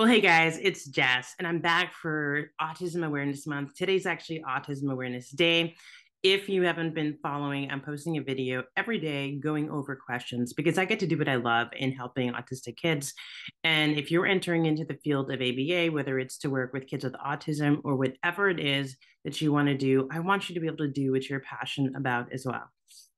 Well, hey guys, it's Jess, and I'm back for Autism Awareness Month. Today's actually Autism Awareness Day. If you haven't been following, I'm posting a video every day going over questions because I get to do what I love in helping autistic kids. And if you're entering into the field of ABA, whether it's to work with kids with autism or whatever it is that you want to do, I want you to be able to do what you're passionate about as well.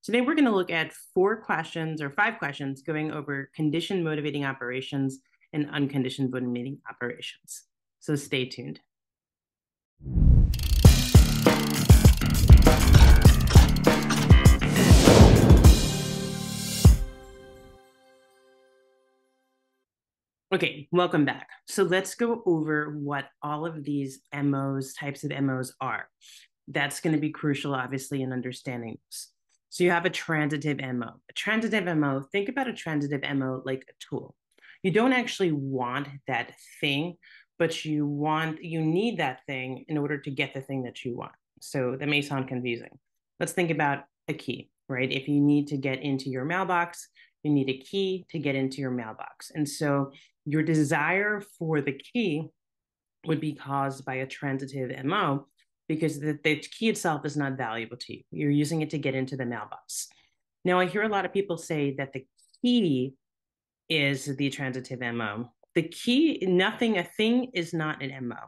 Today, we're going to look at 5 questions going over condition motivating operations and unconditioned motivating operations. So stay tuned. Okay, welcome back. So let's go over what all of these types of MOs are. That's going to be crucial, obviously, in understanding this. So you have a transitive MO. A transitive MO, think about a transitive MO like a tool. You don't actually want that thing, but you need that thing in order to get the thing that you want. So that may sound confusing. Let's think about a key, right? If you need to get into your mailbox, you need a key to get into your mailbox. And so your desire for the key would be caused by a transitive MO because the key itself is not valuable to you. You're using it to get into the mailbox. Now, I hear a lot of people say that the key is the transitive MO. The key, a thing is not an MO,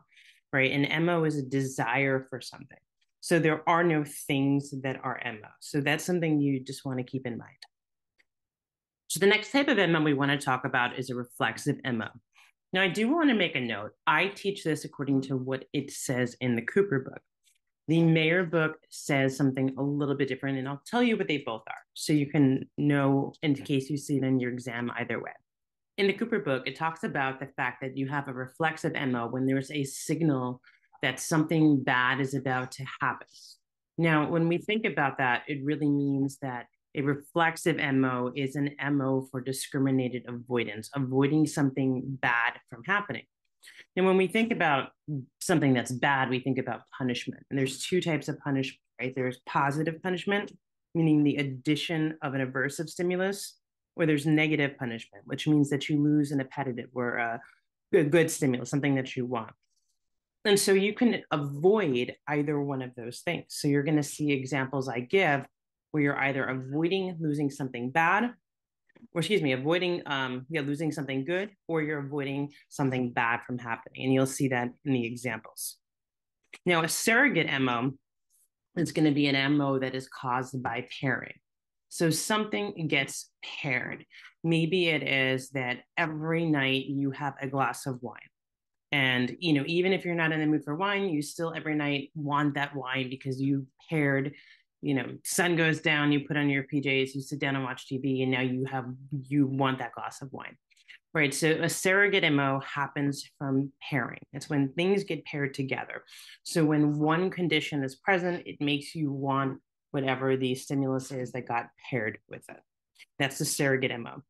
right? An MO is a desire for something. So there are no things that are MO. So that's something you just want to keep in mind. So the next type of MO we want to talk about is a reflexive MO. Now, I do want to make a note. I teach this according to what it says in the Cooper book. The Mayer book says something a little bit different, and I'll tell you what they both are, so you can know in case you see it in your exam either way. In the Cooper book, it talks about the fact that you have a reflexive MO when there's a signal that something bad is about to happen. Now, when we think about that, it really means that a reflexive MO is an MO for discriminated avoidance, avoiding something bad from happening. And when we think about something that's bad, we think about punishment. And there's 2 types of punishment, right? There's positive punishment, meaning the addition of an aversive stimulus, or there's negative punishment, which means that you lose an appetitive or a good stimulus, something that you want. And so you can avoid either one of those things. So you're going to see examples I give where you're either avoiding losing something bad, or avoiding losing something good, or you're avoiding something bad from happening. And you'll see that in the examples. Now, a surrogate MO is going to be an MO that is caused by pairing. So something gets paired. Maybe it is that every night you have a glass of wine. And, even if you're not in the mood for wine, you still every night want that wine because you paired, sun goes down, you put on your PJs, you sit down and watch TV, and now you want that glass of wine, right? So a surrogate MO happens from pairing. It's when things get paired together. So when one condition is present, it makes you want whatever the stimulus is that got paired with it. That's the surrogate MO.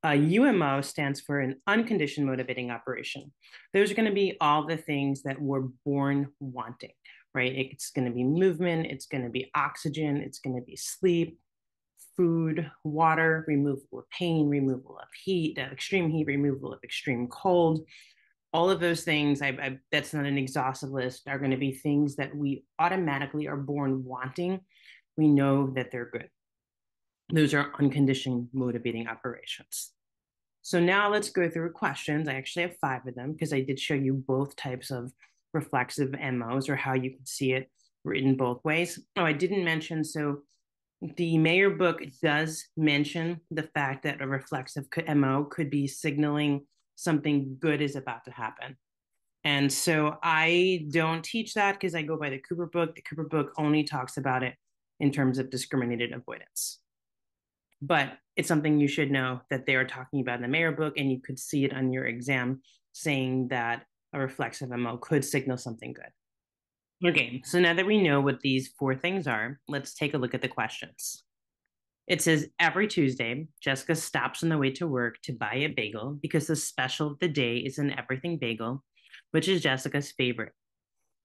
UMO stands for an unconditioned motivating operation. Those are going to be all the things that we're born wanting, right? It's going to be movement, it's going to be oxygen, it's going to be sleep, food, water, removal of pain, removal of heat, extreme heat, removal of extreme cold. All of those things, that's not an exhaustive list, are going to be things that we automatically are born wanting. We know that they're good. Those are unconditioned motivating operations. So now let's go through questions. I actually have 5 of them because I did show you both types of reflexive MOs, or how you can see it written both ways. Oh, I didn't mention, so the Mayer book does mention the fact that a reflexive MO could be signaling something good is about to happen. And so I don't teach that because I go by the Cooper book. The Cooper book only talks about it in terms of discriminated avoidance. But it's something you should know that they are talking about in the Mayer book, and you could see it on your exam saying that a reflexive MO could signal something good. Okay, so now that we know what these 4 things are, let's take a look at the questions. It says, every Tuesday, Jessica stops on the way to work to buy a bagel because the special of the day is an everything bagel, which is Jessica's favorite.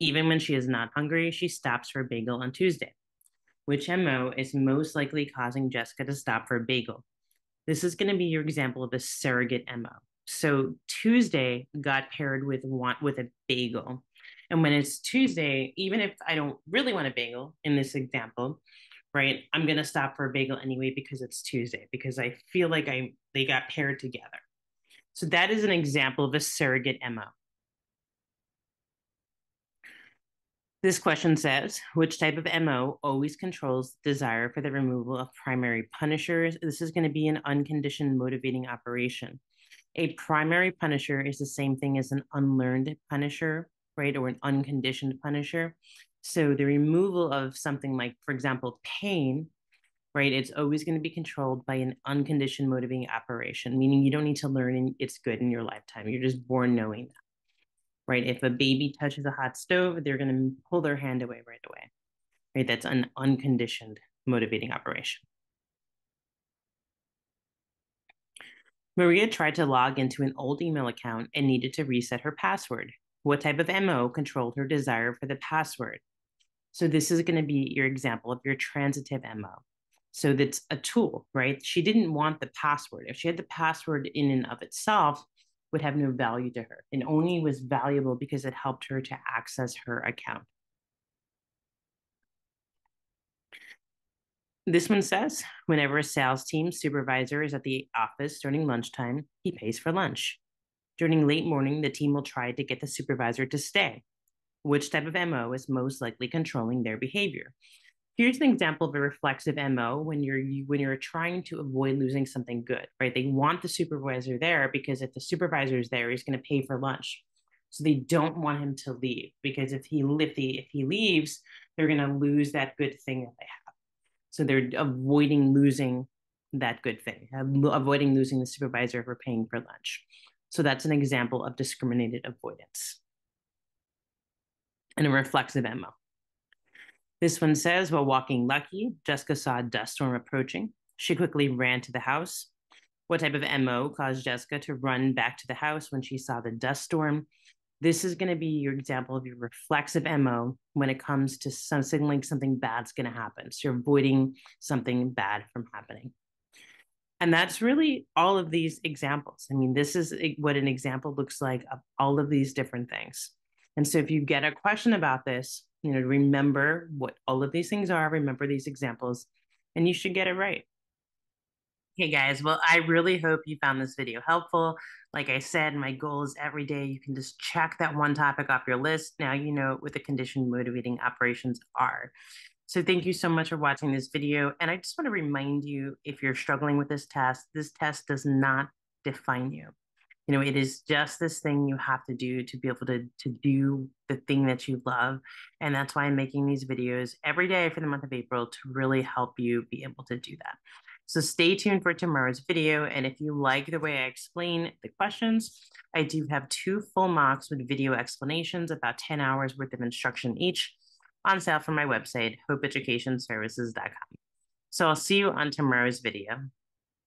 Even when she is not hungry, she stops for a bagel on Tuesday. Which MO is most likely causing Jessica to stop for a bagel? This is going to be your example of a surrogate MO. So Tuesday got paired with a bagel. And when it's Tuesday, even if I don't really want a bagel in this example, right, I'm going to stop for a bagel anyway because it's Tuesday, because I feel like they got paired together. So that is an example of a surrogate MO. This question says, which type of MO always controls the desire for the removal of primary punishers? This is going to be an unconditioned motivating operation. A primary punisher is the same thing as an unlearned punisher, right? Or an unconditioned punisher. So the removal of something like, for example, pain, right? It's always going to be controlled by an unconditioned motivating operation, meaning you don't need to learn and it's good in your lifetime. You're just born knowing that, right? If a baby touches a hot stove, they're going to pull their hand away right away, right? That's an unconditioned motivating operation. Maria tried to log into an old email account and needed to reset her password. What type of MO controlled her desire for the password? So this is going to be your example of your transitive MO. So that's a tool, right? She didn't want the password. If she had the password in and of itself, would have no value to her. It only was valuable because it helped her to access her account. This one says, whenever a sales team supervisor is at the office during lunchtime, he pays for lunch. During late morning, the team will try to get the supervisor to stay. Which type of MO is most likely controlling their behavior? Here's an example of a reflexive MO when you're trying to avoid losing something good, right? They want the supervisor there because if the supervisor is there, he's going to pay for lunch. So they don't want him to leave because if he leaves, they're going to lose that good thing that they have. So they're avoiding losing that good thing, avoiding losing the supervisor for paying for lunch. So that's an example of discriminated avoidance and a reflexive MO. This one says, while walking lucky, Jessica saw a dust storm approaching. She quickly ran to the house. What type of MO caused Jessica to run back to the house when she saw the dust storm? This is going to be your example of your reflexive MO when it comes to signaling something bad's going to happen. So you're avoiding something bad from happening. And that's really all of these examples. I mean, this is what an example looks like of all of these different things. And so if you get a question about this, remember what all of these things are, remember these examples, and you should get it right. Hey guys, well, I really hope you found this video helpful. Like I said, my goal is every day you can just check that one topic off your list. Now you know what the conditioned motivating operations are. So thank you so much for watching this video. And I just want to remind you, if you're struggling with this test does not define you. It is just this thing you have to do to be able to do the thing that you love. And that's why I'm making these videos every day for the month of April to really help you be able to do that. So stay tuned for tomorrow's video. And if you like the way I explain the questions, I do have 2 full mocks with video explanations, about 10 hours worth of instruction each, on sale from my website, hopeeducationservices.com. So I'll see you on tomorrow's video.